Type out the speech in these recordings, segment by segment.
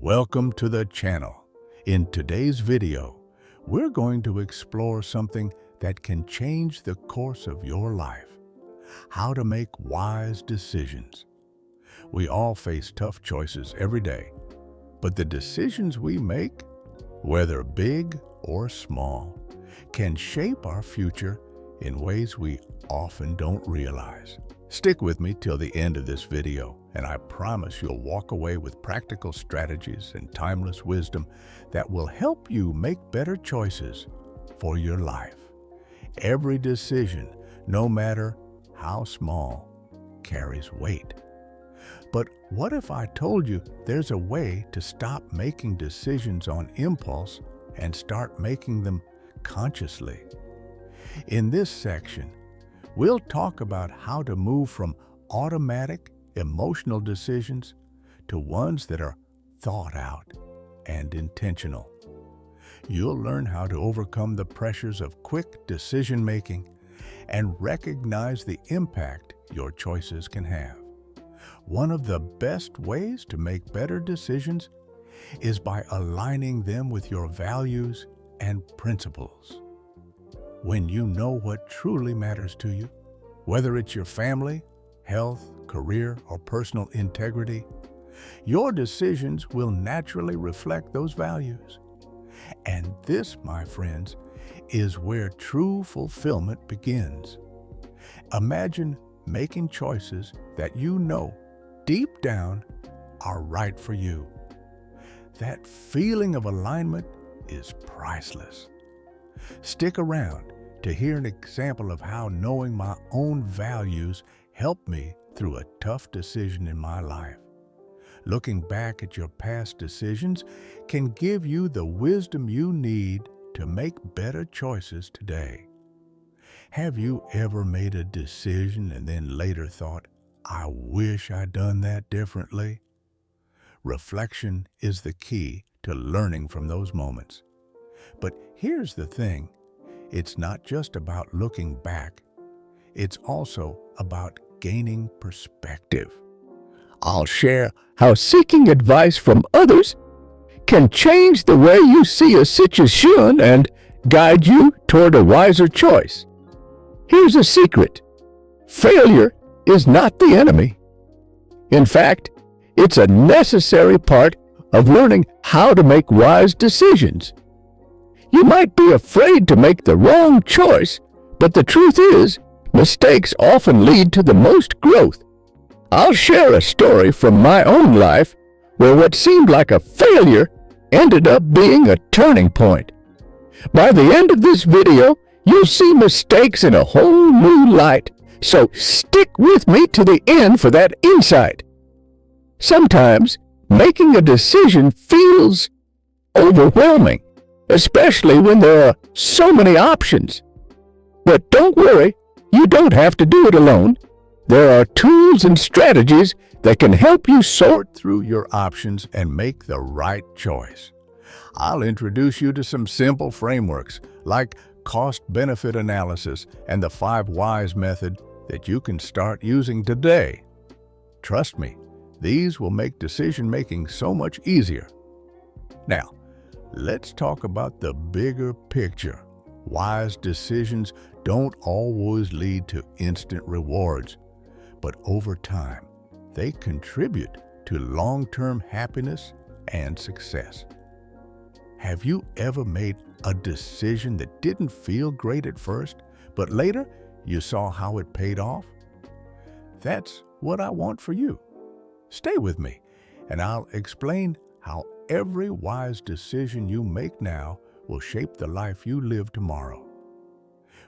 Welcome to the channel. In today's video, we're going to explore something that can change the course of your life. How to make wise decisions. We all face tough choices every day, but the decisions we make, whether big or small, can shape our future in ways we often don't realize. Stick with me till the end of this video, and I promise you'll walk away with practical strategies and timeless wisdom that will help you make better choices for your life. Every decision, no matter how small, carries weight. But what if I told you there's a way to stop making decisions on impulse and start making them consciously? In this section, we'll talk about how to move from automatic, emotional decisions to ones that are thought out and intentional. You'll learn how to overcome the pressures of quick decision-making and recognize the impact your choices can have. One of the best ways to make better decisions is by aligning them with your values and principles. When you know what truly matters to you, whether it's your family, health, career, or personal integrity, your decisions will naturally reflect those values. And this, my friends, is where true fulfillment begins. Imagine making choices that you know deep down are right for you. That feeling of alignment is priceless. Stick around to hear an example of how knowing my own values helped me through a tough decision in my life. Looking back at your past decisions can give you the wisdom you need to make better choices today. Have you ever made a decision and then later thought, I wish I'd done that differently? Reflection is the key to learning from those moments. But here's the thing. It's not just about looking back. It's also about gaining perspective. I'll share how seeking advice from others can change the way you see a situation and guide you toward a wiser choice. Here's a secret. Failure is not the enemy. In fact, it's a necessary part of learning how to make wise decisions. You might be afraid to make the wrong choice, but the truth is, mistakes often lead to the most growth. I'll share a story from my own life where what seemed like a failure ended up being a turning point. By the end of this video, you'll see mistakes in a whole new light, so stick with me to the end for that insight. Sometimes, making a decision feels overwhelming, especially when there are so many options. But don't worry, you don't have to do it alone. There are tools and strategies that can help you sort through your options and make the right choice. I'll introduce you to some simple frameworks like cost-benefit analysis and the 5 whys method that you can start using today. Trust me, these will make decision-making so much easier. Now, let's talk about the bigger picture. Wise decisions don't always lead to instant rewards, but over time, they contribute to long-term happiness and success. Have you ever made a decision that didn't feel great at first, but later you saw how it paid off? That's what I want for you. Stay with me, and I'll explain how every wise decision you make now will shape the life you live tomorrow.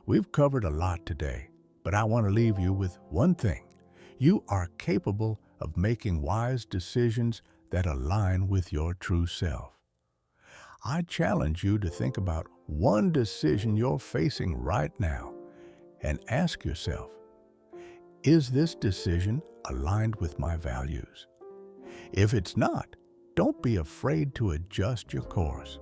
We've covered a lot today, but I want to leave you with one thing. You are capable of making wise decisions that align with your true self. I challenge you to think about one decision you're facing right now and ask yourself, is this decision aligned with my values? If it's not, don't be afraid to adjust your course.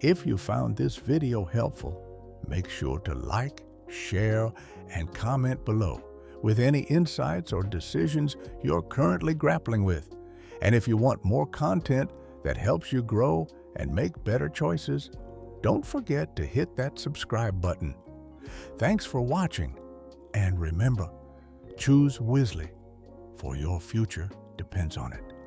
If you found this video helpful, make sure to like, share, and comment below with any insights or decisions you're currently grappling with. And if you want more content that helps you grow and make better choices, don't forget to hit that subscribe button. Thanks for watching, and remember, choose wisely, for your future depends on it.